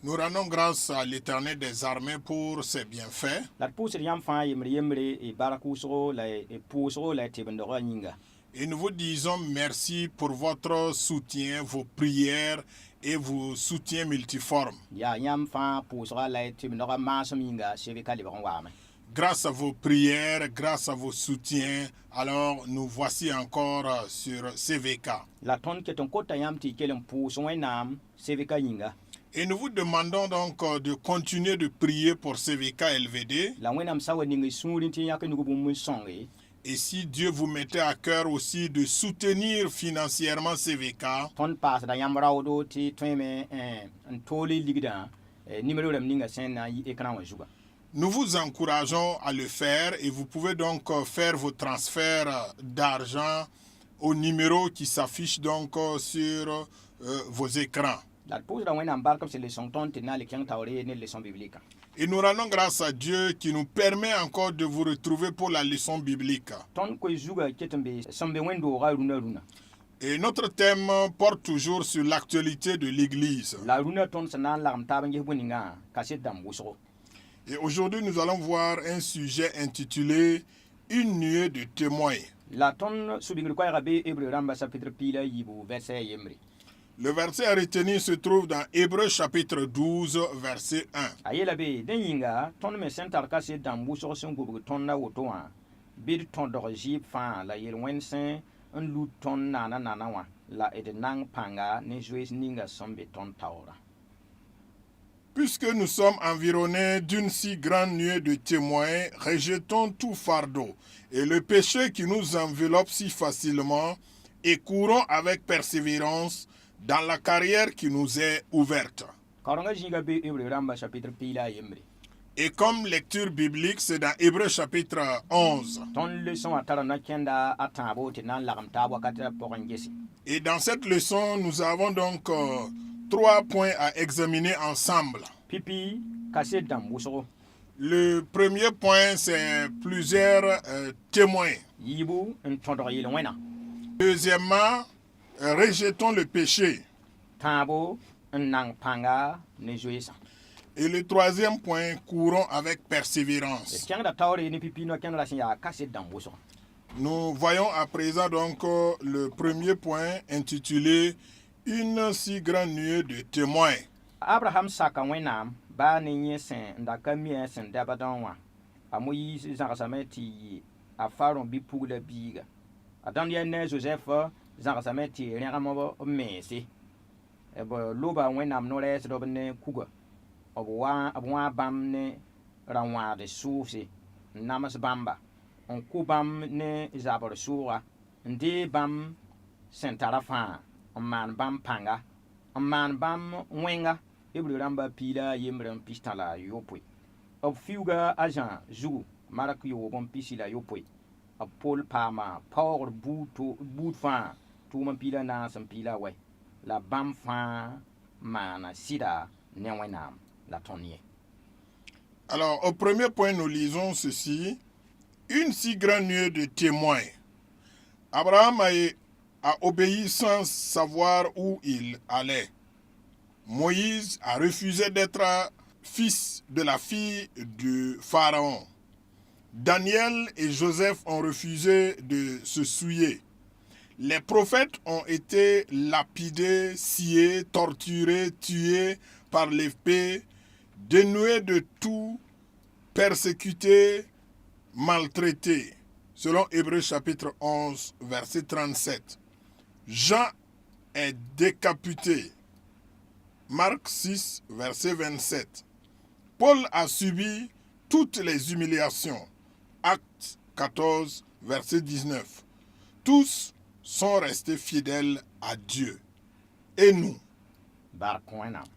Nous rendons grâce à l'Éternel des armées pour ses bienfaits. Et nous vous disons merci pour votre soutien, vos prières et vos soutiens multiformes. Grâce à vos prières, grâce à vos soutiens, alors nous voici encore sur CVK. Et nous vous demandons donc de continuer de prier pour CVK LVD. Et si Dieu vous mettait à cœur aussi de soutenir financièrement CVK, nous vous encourageons à le faire et vous pouvez donc faire vos transferts d'argent au numéro qui s'affiche donc sur vos écrans. Et nous rendons grâce à Dieu qui nous permet encore de vous retrouver pour la leçon biblique. Et notre thème porte toujours sur l'actualité de l'Église. Et aujourd'hui, nous allons voir un sujet intitulé « Une nuée de témoins ». Le verset à retenir se trouve dans Hébreux chapitre 12, verset 1. Puisque nous sommes environnés d'une si grande nuée de témoins, rejetons tout fardeau et le péché qui nous enveloppe si facilement et courons avec persévérance dans la carrière qui nous est ouverte. Et comme lecture biblique, c'est dans Hébreux chapitre 11. Et dans cette leçon, nous avons donc 3 points à examiner ensemble. Le premier point, c'est plusieurs témoins. Deuxièmement, rejetons le péché. Et le troisième point, courons avec persévérance. Nous voyons à présent donc le premier point intitulé « Une si grande nuée de témoins ». Abraham saka wẽnnaam baa ne yẽ sẽn da ka mi a sẽn dabdã wã a Moyiis zãgsame tɩ yɩ a Faron bi-pugla biiga a dãnd yaa ne a Josɛf zãgsame tɩ rẽgem b meese b loba wẽnnaam no-rɛɛsd b ne kuga b wã bãmb ne ra-wãad sʋʋse n nams bãmba n kʋ bãmb ne zabr sʋʋga n dee bãmb sẽn tara fãa n maan bãmb pãnga n maan bãmb wẽnga Hebreu rãmba piila yembr n pis tã la yopoe b fiuga a Zã zugu mark yoob n pisi la yopoe b Pol paama paoogr buud fãa tʋʋm n piila naas n piila wɛ la bãmb fãa maana sɩda ne Wẽnnaam la tõnd yẽ. Alors, au premier point, nous lisons ceci. Une si grande nuée de témoins. Abraham a obéi sans savoir où il allait. Moïse a refusé d'être fils de la fille du Pharaon. Daniel et Joseph ont refusé de se souiller. Les prophètes ont été lapidés, sciés, torturés, tués par l'épée, dénués de tout, persécutés, maltraités. Selon Hébreux chapitre 11, verset 37. Jean est décapité. Marc 6, verset 27. Paul a subi toutes les humiliations. Actes 14, verset 19. Tous sont restés fidèles à Dieu. Et nous,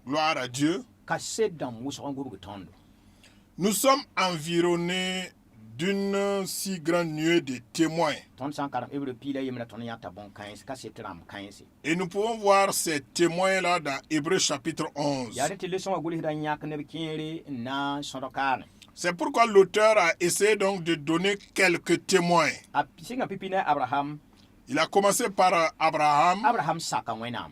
gloire à Dieu, nous sommes environnés d'une si grande nuée de témoins. Et nous pouvons voir ces témoins-là dans Hébreux chapitre 11. C'est pourquoi l'auteur a essayé donc de donner quelques témoins. Il a commencé par Abraham. Abraham saka wẽnnaam.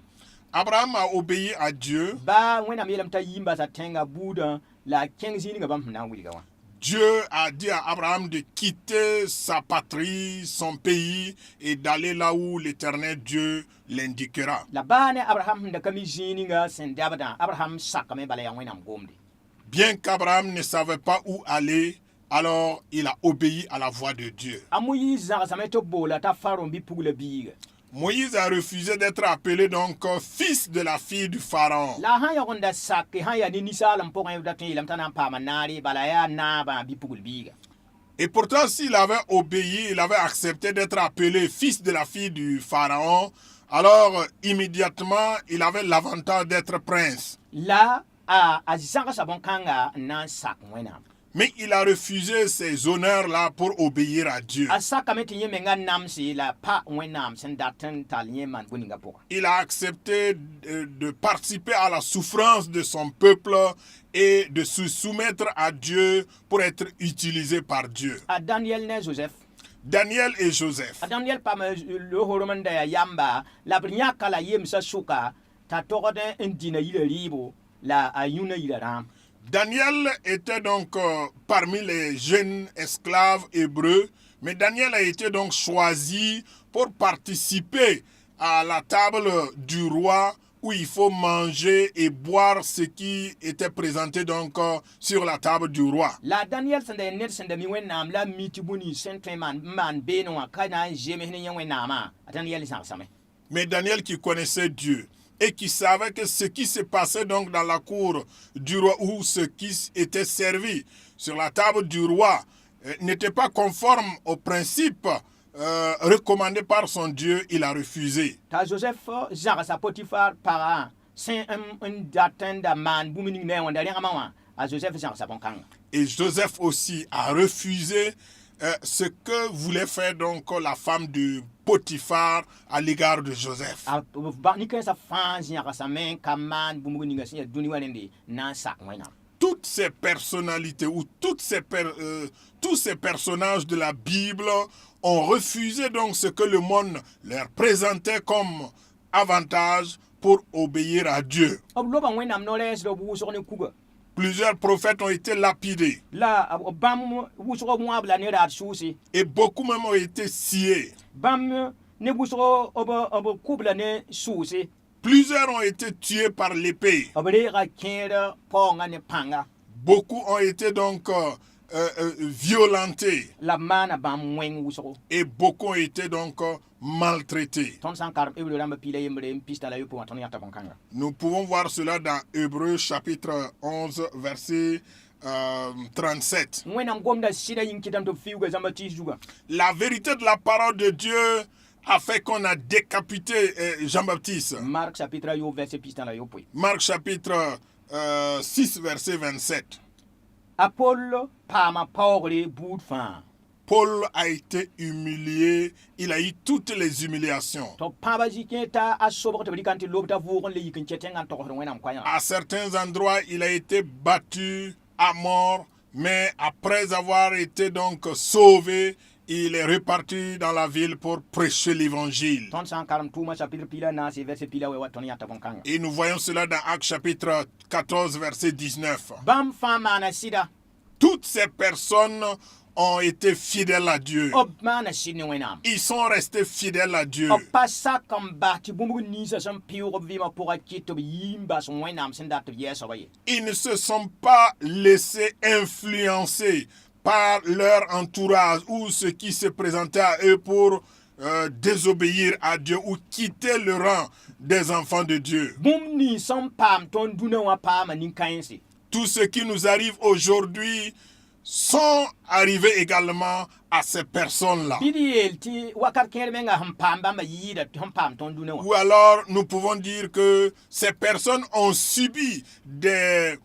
Abraham a obéi à Dieu. Ba wẽnnaam yeelame t'a yĩmba t'a tẽnga buudã la a kẽng zĩigã bãmb sẽn na n wilga wã. Dieu a dit à Abraham de quitter sa patrie, son pays et d'aller là où l'Éternel Dieu l'indiquera. La baa ne Abraham sẽn da ka mi zĩig ninga sẽn dabdã, Abraham sakame bala yaa wẽnnaam gomde. Bien qu'Abraham ne savait pas où aller, alors il a obéi à la voix de Dieu. A Moïse zãgsame tɩ b boola t'a Pharaon bi-pugla biiga. Moïse a refusé d'être appelé donc fils de la fille du Pharaon. La sãn yãg n da sak sãn yaa ne ninsaalem pʋgẽ da tõe yeelame t'a na n paama naare bala yaa naabã bi-pugl biiga. Et pourtant, s'il avait obéi, il avait accepté d'être appelé fils de la fille du Pharaon, alors immédiatement, il avait l'avantage d'être prince. La a zãgsa bõn-kãnga n na n sak wẽnnaam. Mais il a refusé ces honneurs-là pour obéir à Dieu. A sakame tɩ yẽ menga namse la pa wẽnnaam sẽn dat n tall yẽ maan bõe-ninga pʋga. Il a accepté de participer à la souffrance de son peuple et de se soumettre à Dieu pour être utilisé par Dieu. A Daniel ne Joseph. Daniel et Joseph. A Daniel paam loogr n da yaa yamba la b yãka la yemsã sʋka t'a togd n dĩna yila rɩɩbo la a yũna yila rãam. Daniel était donc parmi les jeunes esclaves hébreux, mais Daniel a été donc choisi pour participer à la table du roi où il faut manger et boire ce qui était présenté donc sur la table du roi. La Daniel sẽn da yaa ned sẽn da mi wẽnnaam la mi tɩ bũni sẽn tõe n maan beene wã ka na n zems ne yẽ wẽnnaamã a Daniel zãgsame. Mais Daniel qui connaissait Dieu et qui savait que ce qui se passait donc dans la cour du roi ou ce qui était servi sur la table du roi n'était pas conforme aux principes recommandés par son Dieu, il a refusé. T'a Joseph zãgsa Potifar pagã sẽn n dat n da maan bũmb ning ne wẽnda rẽgmã wã a Joseph zãgsa bõn-kãnga. Et Joseph aussi a refusé ce que voulait faire donc la femme de Potiphar à l'égard de Joseph. Nin-kãensã fãa zãgsame n ka maan bũmb ninga sẽn yaa dũni wã rẽnde na n sak wẽnnaam. Toutes ces personnalités ou tous ces personnages de la Bible ont refusé donc ce que le monde leur présentait comme avantage pour obéir à Dieu. B loba wẽnnaam no-rɛɛsda b wʋsg ne kuga. Plusieurs prophètes ont été lapidés La bãmb wʋsg b wãb la ne raad sʋʋse. et beaucoup même ont été sciés. Bãmb ne wʋsg b kʋb la ne sʋʋse. Plusieurs ont été tués par l'épée. B reega kẽer paoongã ne pãnga. Beaucoup ont été donc violentés La b maana bãmb wẽng wʋsgo. et beaucoup ont été donc maltraités. Tõnd sã n karem hebreu rãmbã piila yembre n pis tala yopoe wã tõnd yãta bõn-kãnga. Nous pouvons voir cela dans Hébreux chapitre 11 verset 37. Wẽnnaam gomda sɩda yĩng kɩtame tɩ b fiuga zãmbã tɩɩs zugã. La vérité de la parole de Dieu a fait qu'on a décapité Jean-Baptiste. Mark chapitre a yo verset pis tala yopoe. Marc chapitre 6 verset 27. A Paul paama paoogre buud fãa. Paul a été humilié, il a eu toutes les humiliations. Tɩ b pãba zĩ-kẽ t'a a sobg tɩ b rɩkã tɩ lob t'a vʋʋg n le yik n kẽ tẽngã n togsd wẽnnaam koɛɛgã. À certains endroits, il a été battu à mort, mais après avoir été donc sauvé, il est reparti dans la ville pour prêcher l'évangile. Tõnd sã n karem tʋʋmã chapitre pila naase verset pila wɛ wa tõnd yãta bõn-kãnga. Et nous voyons cela dans Actes chapitre 14 verset 19. Bãmb fãa maana sɩda. Toutes ces personnes ont été fidèles à Dieu. B maana sɩd ne wẽnnaam. Ils sont restés fidèles à Dieu. B pa sak n bas tɩ bũmb ninsã sẽn pɩʋʋg b vɩɩmã pʋga kɩt tɩ b yɩ n bas wẽnnaam sẽn dat tɩ b yɛɛsba ye. Ils ne se sont pas laissés influencer par leur entourage ou ce qui se présentait à eux pour désobéir à Dieu ou quitter le rang des enfants de Dieu. Bũmb nins sẽn paam tõnd dũnã wã paama nin-kãense. Tout ce qui nous arrive aujourd'hui sont arrivés également à ces personnes-là. Bɩ d yeel tɩ wakat kẽer menga sẽn paam bãmba yɩɩda sẽn paam tõnd dũnã wã. Ou alors nous pouvons dire que ces personnes ont subi des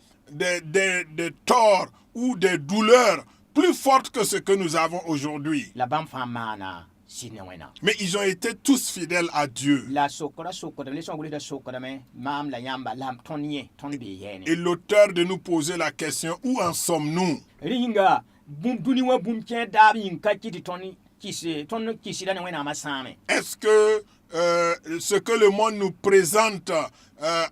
torts ou des douleurs plus fortes que ce que nous avons aujourd'hui. La bãmb fãa maana sɩd ne wẽnnaam. Mais ils ont été tous fidèles à Dieu. La sokda le sõng wilsda sokdame maam la yãmba la tõnd yẽ tõnd bee yɛɛne. Et l'auteur de nous poser la question, où en sommes-nous? Rĩnga dũni wã bũmb kẽ daab yĩng ka kɩ tɩ tõnd kisi ton kisi la ne wena masame. Est-ce que ce que le monde nous présente,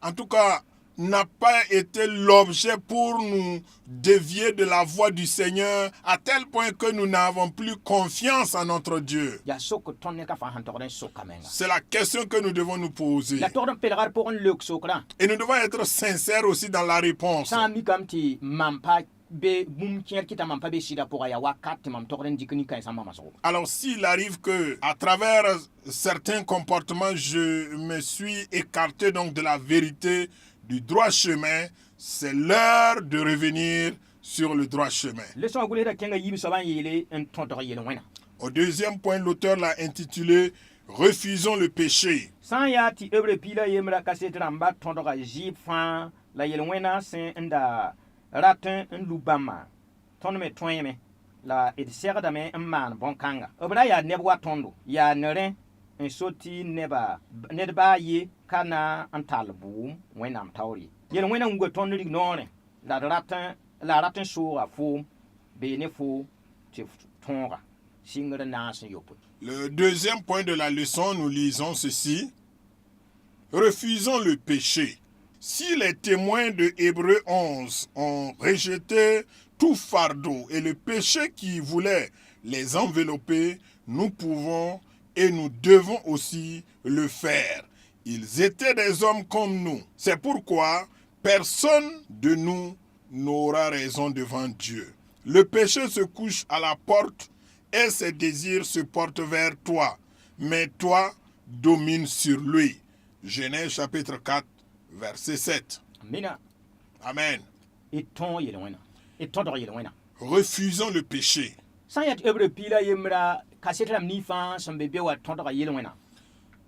en tout cas, n'a pas été l'objet pour nous dévier de la voie du Seigneur à tel point que nous n'avons plus confiance en notre Dieu? Ya sok ton ne ka fa han torden sok kamenga. C'est la question que nous devons nous poser. La torden pelgar pour un luk sokra. Et nous devons être sincères aussi dans la réponse. Sans mi kam ti mampa be bum kier kita mampa be sida pour ya wakat mam torden dikni kan sa mama so. Alors s'il arrive que à travers certains comportements, je me suis écarté donc de la vérité, du droit chemin, c'est l'heure de revenir sur le droit chemin. Le son goulé da kenga yibi so ban yele en tontor yele wena. Au deuxième point, l'auteur l'a intitulé « Refusons le péché ». Sans ya ti ebre pila yemra kasetra mba tondoga jip fan la yele wena sen nda ratin en lubama. Ton me toyeme la et serda me man bon kanga. Obra ya nebwa tondo ya nere en soti neba nedba ye kana antal boom wenam tawri. Yele wena ngo tondo ignore la ratin so a fo be ne fo ti tonga singre nas yopo. Le deuxième point de la leçon, nous lisons ceci. Refusons le péché. Si les témoins de Hébreux 11 ont rejeté tout fardeau et le péché qui voulait les envelopper, nous pouvons et nous devons aussi le faire. Ils étaient des hommes comme nous. C'est pourquoi personne de nous n'aura raison devant Dieu. Le péché se couche à la porte et ses désirs se portent vers toi, mais toi domine sur lui. Genèse chapitre 4, verset 7. Mina Amen. et ton yele wena. Et ton yele wena. Refusons le péché. Sans yat ebre pila yemra kasetra ni fan son bébé wa ton yele wena.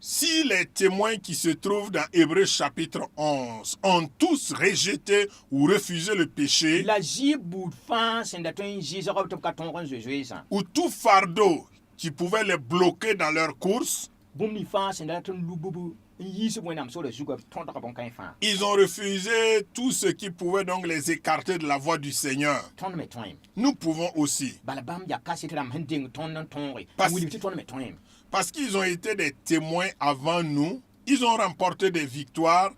Si les témoins qui se trouvent dans Hébreux chapitre 11 ont tous rejeté ou refusé le péché, La jiboud fan sen da ton jizo ko ka ton ron zezwe sa. ou tout fardeau qui pouvait les bloquer dans leur course, Bum ni fan sen da ton lububu yisi wenam so le suka ton bon kan fan. ils ont refusé tout ce qui pouvait donc les écarter de la voie du Seigneur. Ton me toim. Nous pouvons aussi, Balabam ya kasetra mhending ton ri. Parce- Wili ton me toim. parce qu'ils ont été des témoins avant nous, ils ont remporté des victoires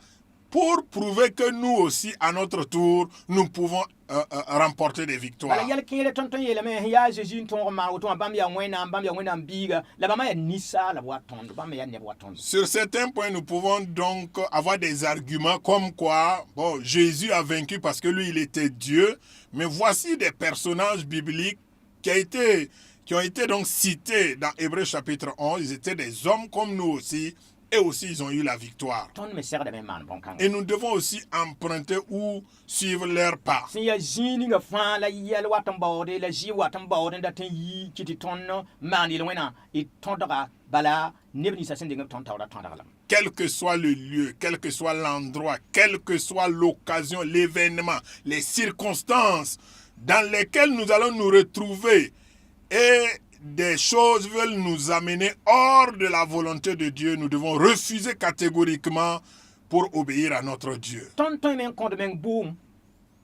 pour prouver que nous aussi, à notre tour, nous pouvons remporter des victoires. Bala yel kire ton yele me ya jesu ton ma o ton bam ya wena biga. La bama ya nisa la wa ton bam ya ne wa ton. Sur certains points, nous pouvons donc avoir des arguments comme quoi, bon, Jésus a vaincu parce que lui, il était Dieu, mais voici des personnages bibliques qui ont été donc cités dans Hébreux chapitre 11. Ils étaient des hommes comme nous aussi, et aussi ils ont eu la victoire. Ton me sert de me man bon kan. Et nous devons aussi emprunter ou suivre leurs pas. Si ya zini nga fan la yel watan bawde la ji watan bawde da tan yi kiti ton man yel wena et ton daga bala nebni sa sende ngam ton tawda ton daga. Quel que soit le lieu, quel que soit l'endroit, quelle que soit l'occasion, l'événement, les circonstances dans lesquelles nous allons nous retrouver et des choses veulent nous amener hors de la volonté de Dieu, nous devons refuser catégoriquement pour obéir à notre Dieu. Ton men compte men boom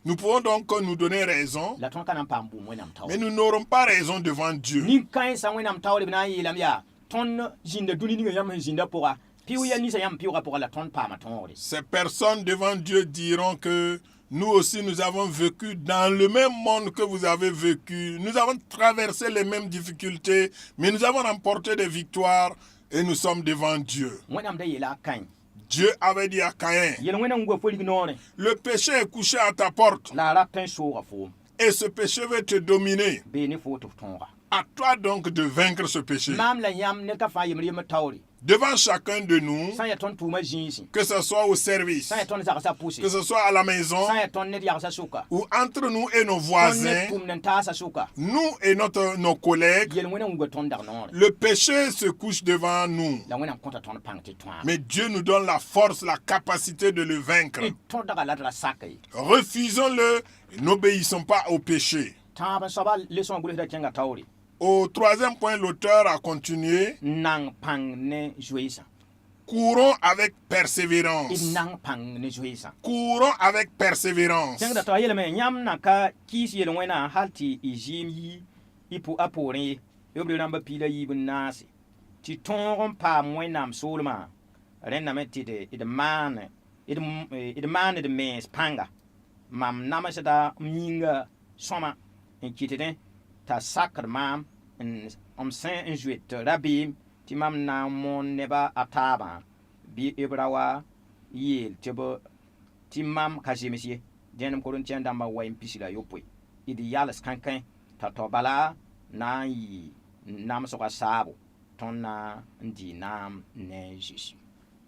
Nous pouvons donc nous donner raison, la ton kanam pam boom wenam taw. mais nous n'aurons pas raison devant Dieu. Ni kan sa wenam taw le na yelam ya ton jinda duni ni yam jinda pora. Piu ya ni sa yam piu pour la ton pa ma ton. Ces personnes devant Dieu diront que nous aussi, nous avons vécu dans le même monde que vous avez vécu. Nous avons traversé les mêmes difficultés, mais nous avons remporté des victoires et nous sommes devant Dieu. Wenam da yela kan. Dieu avait dit à Caïn, Yel wenam go fo lignore. le péché est couché à ta porte La ratin so fo. et ce péché veut te dominer. Be ni fo to tonga. À toi donc de vaincre ce péché. Mam la yam ne ka fa yem tawri. Devant chacun de nous, Sans ya ton touma jinsi. que ce soit au service, Sans ya ton zaka poussi. que ce soit à la maison Sans ya ton net ya sa suka. ou entre nous et nos Ton voisins, net tum nan ta sa suka. nous et nos collègues, Yel wena ngo ton dar non. le péché se couche devant nous. La wena konta ton pangti toi. Mais Dieu nous donne la force, la capacité de le vaincre. Et ton daga la dra sakai. Refusons-le, n'obéissons pas au péché. Taba soba leçon gulu da kenga tawri. Au troisième point, l'auteur a continué. Nang pang ne jouisa. Courons avec persévérance. I nang pang ne jouisa. Courons avec persévérance. Kenga ta yele me nyam na ka kisi yel wena halti i jimi ipu apore Hebrew number pila even nasi. Ti ton pa mwenam solma. Rename tide it man it man the mens panga. Mam namasada minga soma en kitene ta sakr mam en om saint en juet rabim ti mam na mon neba ataba bi ibrawa yel tebo ti mam kajimisi denam korintian damba wa impisila yopoi idi yalas kankan ta to bala na yi nam soka sabo tonna ndi nam ne Jésus.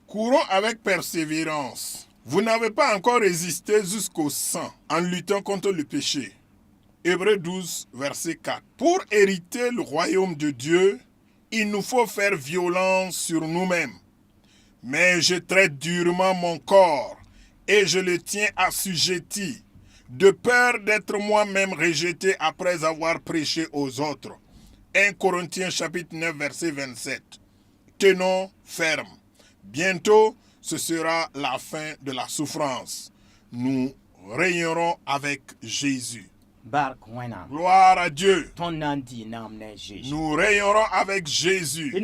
Courons avec persévérance. Vous n'avez pas encore résisté jusqu'au sang en luttant contre le péché. Hébreux 12, verset 4. Pour hériter le royaume de Dieu, il nous faut faire violence sur nous-mêmes. Mais je traite durement mon corps et je le tiens assujetti, de peur d'être moi-même rejeté après avoir prêché aux autres. 1 Corinthiens chapitre 9, verset 27. Tenons ferme. Bientôt, ce sera la fin de la souffrance. Nous régnerons avec Jésus. Gloire à Dieu. Nous régnerons avec Jésus.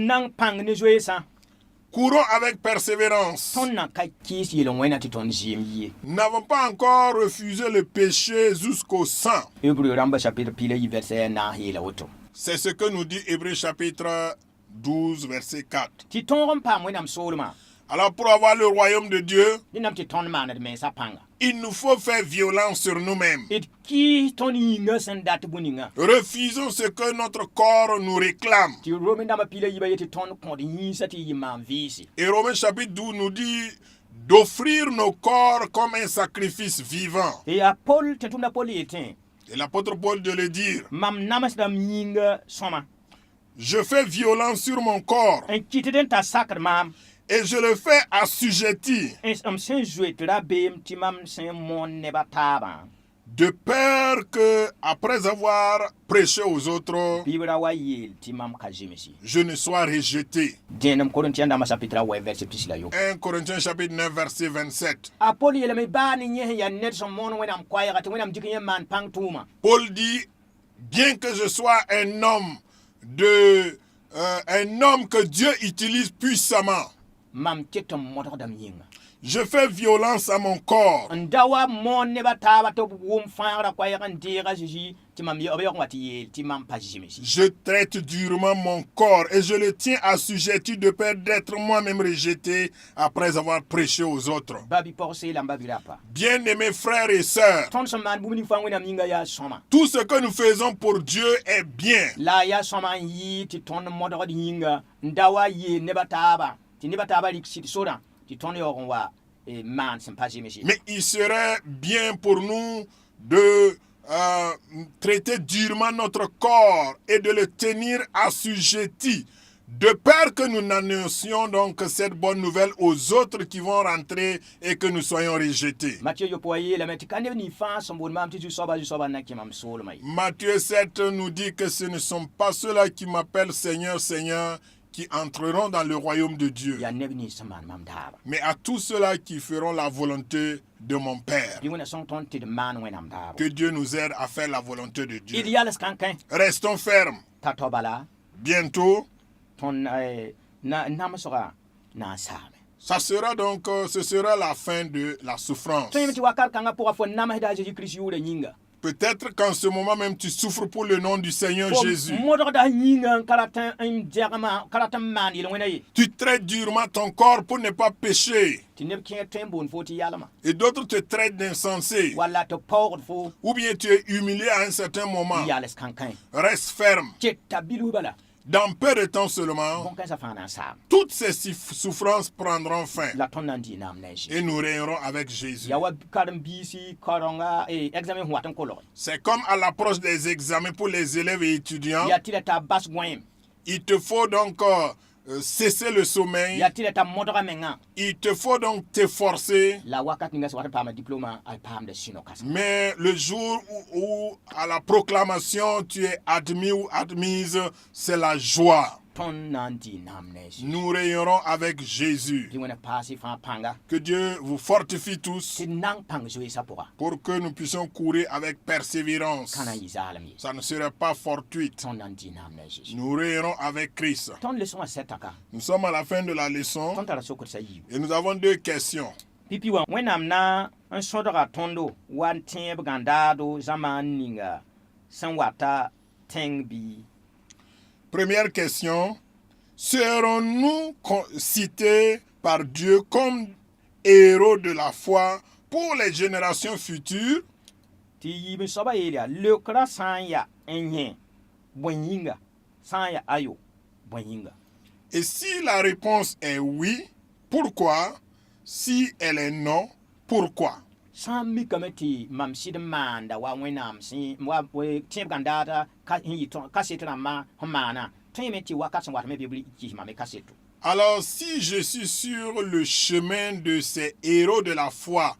Courons avec persévérance. Nous n'avons pas encore refusé le péché jusqu'au sang. C'est ce que nous dit Hébreux chapitre 12, verset 4. Alors pour avoir le royaume de Dieu, il nous faut faire violence sur nous-mêmes. Refusons ce que notre corps nous réclame. Et Romains chapitre 12 nous dit d'offrir nos corps comme un sacrifice vivant. Et l'apôtre Paul de le dire. Je fais violence sur mon corps. Et je le fais assujetti. De peur que, après avoir prêché aux autres, je ne sois rejeté. 1 Corinthiens chapitre 9, verset 27. Paul dit, bien que je sois un homme que Dieu utilise puissamment, je fais violence à mon corps. Je traite durement mon corps et je le tiens assujetti de peur d'être moi-même rejeté après avoir prêché aux autres. Bien-aimés frères et sœurs, tout ce que nous faisons pour Dieu est bien. Mais il serait bien pour nous de traiter durement notre corps et de le tenir assujetti, de peur que nous n'annoncions donc cette bonne nouvelle aux autres qui vont rentrer et que nous soyons rejetés. Matthieu 7 nous dit que ce ne sont pas ceux-là qui m'appellent Seigneur, Seigneur, qui entreront dans le royaume de Dieu, mais à tous ceux-là qui feront la volonté de mon Père. Que Dieu nous aide à faire la volonté de Dieu. Restons fermes. Bientôt, ce sera la fin de la souffrance. Peut-être qu'en ce moment même tu souffres pour le nom du Seigneur Jésus. Tu traites durement ton corps pour ne pas pécher. Et d'autres te traitent d'insensé. Ou bien tu es humilié à un certain moment. Reste ferme. Dans peu de temps seulement, toutes ces souffrances prendront fin. Et nous régnerons avec Jésus. C'est comme à l'approche des examens pour les élèves et étudiants. Il te faut donc cesser le sommeil. Il te faut donc t'efforcer. Mais le jour où à la proclamation tu es admis ou admise, c'est la joie. tõnd na n dɩ naam ne Jésus. Nous rayonnerons avec Jésus. Tɩ wẽna paas y fãa pãnga Que Dieu vous fortifie tous tɩ d na n pãng zoeesã pʋga pour que nous puissions courir avec persévérance. ka na n yɩ zaalem ye. Ça ne serait pas fortuite. Tõnd na n dɩ naam ne Jésus. Nous rayonnerons avec Christ. Tõnd lesõ wã sɛtaka Nous sommes à la fin de la leçon tõnd tara sokdsã yiibu. et nous avons deux questions. Pipi wã wẽnnaam na n sõdga tõndo wa n tẽeb gãndaado zãmaan ninga sẽn wata tẽng bɩ. Première question, serons-nous cités par Dieu comme héros de la foi pour les générations futures? Tɩ yiib n soaba yeel yaa leokrã sã n ya n yẽ bõe yĩnga sã n ya ayo bõe yĩnga. Et si la réponse est oui, pourquoi? Si elle est non, pourquoi? Sã n mikame tɩ mam sɩd n maanda wa wẽnnaam wa tẽeb gãndaada kaset rãmbã sẽn maana tõeme tɩ wakat sẽn wat me bɩ b kismame kaseto. Alors, si je suis sur le chemin de ces héros de la foi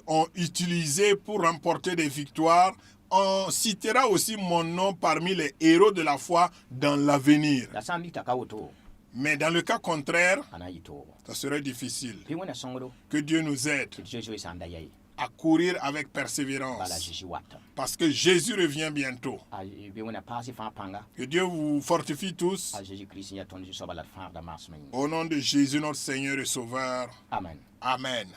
ont utilisé pour remporter des victoires, on citera aussi mon nom parmi les héros de la foi dans l'avenir. La sã n mik t'a ka woto Mais dans le cas contraire, a na n yɩ toogo. ça serait difficile. Bɩ wẽna sõngdo Que Dieu nous aide tɩ d zoe-zoe sã n da yaye à courir avec bala persévérance. Jésus wata. Parce que Jésus revient bientôt. Bɩ wẽna paas y fãa pãnga Que Dieu vous fortifie tous. a Jésus-Christ n ya tõnd zu-soaba la d fãagda maasmã yĩnga. Au nom de Jésus, notre Seigneur et Sauveur. Amen. Amen.